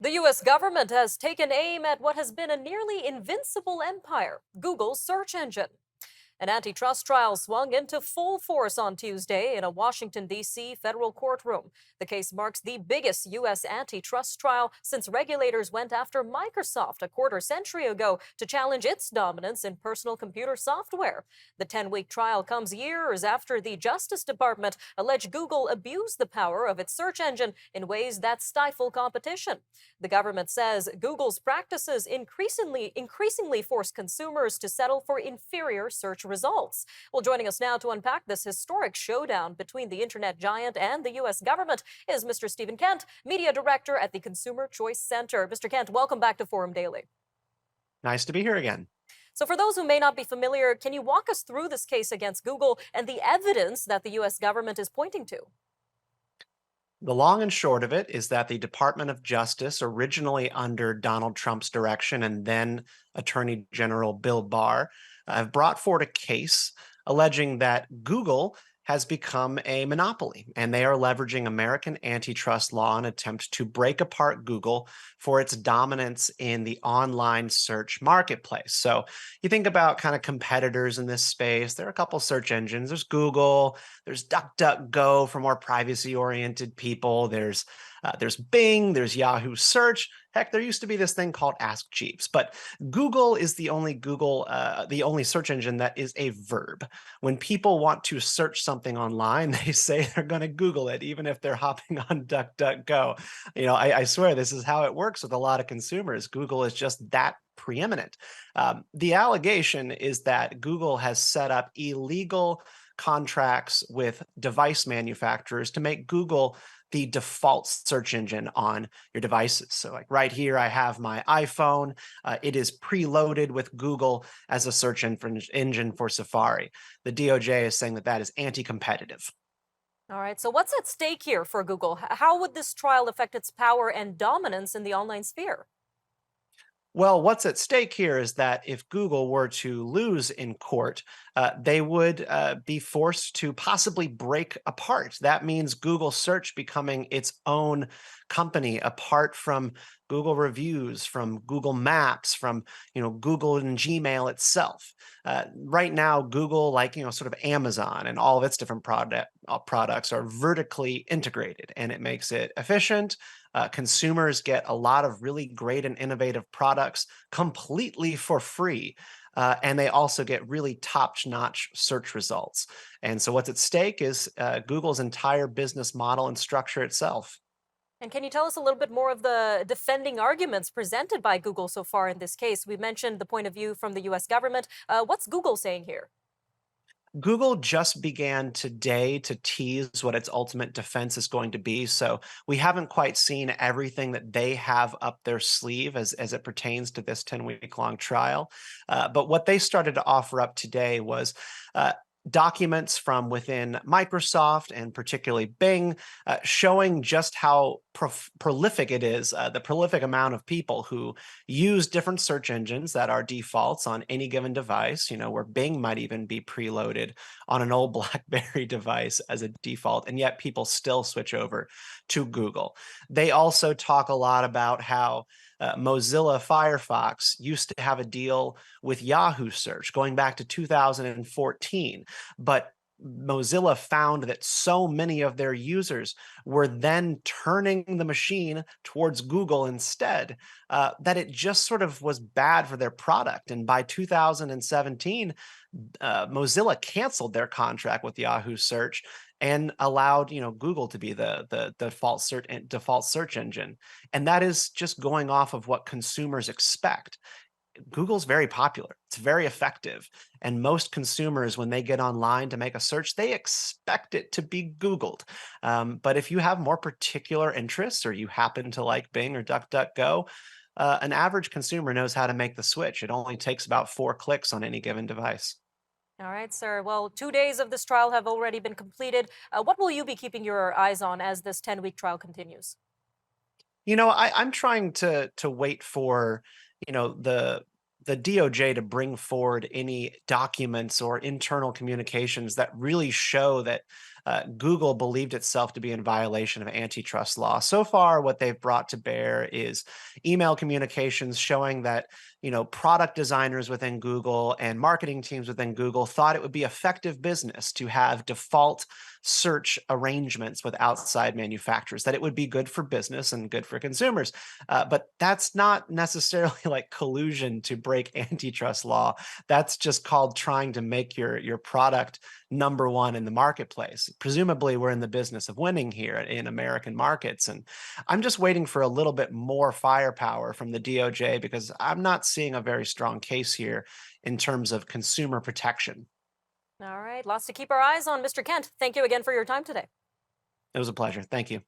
The US government has taken aim at what has been a nearly invincible empire, Google's search engine. An antitrust trial swung into full force on Tuesday in a Washington, D.C. federal courtroom. The case marks the biggest U.S. antitrust trial since regulators went after Microsoft a quarter century ago to challenge its dominance in personal computer software. The 10-week trial comes years after the Justice Department alleged Google abused the power of its search engine in ways that stifle competition. The government says Google's practices increasingly force consumers to settle for inferior search results. Well, joining us now to unpack this historic showdown between the internet giant and the U.S. government is Mr. Stephen Kent, media director at the Consumer Choice Center. Mr. Kent, welcome back to Forum Daily. Nice to be here again. So, for those who may not be familiar, can you walk us through this case against Google and the evidence that the U.S. government is pointing to? The long and short of it is that the Department of Justice, originally under Donald Trump's direction and then Attorney General Bill Barr, have brought forward a case alleging that Google has become a monopoly and they are leveraging American antitrust law in an attempt to break apart Google for its dominance in the online search marketplace. So you think about kind of competitors in this space. There are a couple search engines. There's Google, there's DuckDuckGo for more privacy-oriented people. There's Bing, there's Yahoo Search. Heck, there used to be this thing called Ask Jeeves, but Google is the only search engine that is a verb. When people want to search something online, they say they're going to Google it, even if they're hopping on DuckDuckGo. I swear this is how it works with a lot of consumers. Google is just that preeminent. The allegation is that Google has set up illegal contracts with device manufacturers to make Google the default search engine on your devices. So like right here, I have my iPhone. It is preloaded with Google as a search engine for Safari. The DOJ is saying that that is anti-competitive. All right, so what's at stake here for Google? How would this trial affect its power and dominance in the online sphere? Well, what's at stake here is that if Google were to lose in court, they would be forced to possibly break apart. That means Google Search becoming its own company apart from Google Reviews, from Google Maps, from Google and Gmail itself. Right now, Google, like sort of Amazon and all of its different products, are vertically integrated, and it makes it efficient. Consumers get a lot of really great and innovative products completely for free. And they also get really top-notch search results. And so what's at stake is Google's entire business model and structure itself. And can you tell us a little bit more of the defending arguments presented by Google so far in this case? We mentioned the point of view from the US government. What's Google saying here? Google just began today to tease what its ultimate defense is going to be. So we haven't quite seen everything that they have up their sleeve as it pertains to this 10-week long trial. But what they started to offer up today was documents from within Microsoft and particularly Bing, showing just how prolific it is, the prolific amount of people who use different search engines that are defaults on any given device, where Bing might even be preloaded on an old BlackBerry device as a default, and yet people still switch over to Google. They also talk a lot about how Mozilla Firefox used to have a deal with Yahoo Search going back to 2014, but Mozilla found that so many of their users were then turning the machine towards Google instead, that it just sort of was bad for their product. And by 2017, Mozilla canceled their contract with Yahoo Search and allowed Google to be the default search engine. And that is just going off of what consumers expect. Google's very popular. It's very effective. And most consumers, when they get online to make a search, they expect it to be Googled. But if you have more particular interests or you happen to like Bing or DuckDuckGo, an average consumer knows how to make the switch. It only takes about 4 clicks on any given device. All right, sir. Well, 2 days of this trial have already been completed. What will you be keeping your eyes on as this 10-week trial continues? I'm trying to wait for, the DOJ to bring forward any documents or internal communications that really show that Google believed itself to be in violation of antitrust law. So far, what they've brought to bear is email communications showing that product designers within Google and marketing teams within Google thought it would be effective business to have default search arrangements with outside manufacturers, that it would be good for business and good for consumers. But that's not necessarily like collusion to break antitrust law. That's just called trying to make your product number one in the marketplace. Presumably, we're in the business of winning here in American markets. And I'm just waiting for a little bit more firepower from the DOJ because I'm not seeing a very strong case here in terms of consumer protection. All right, lots to keep our eyes on, Mr. Kent. Thank you again for your time today. It was a pleasure. Thank you.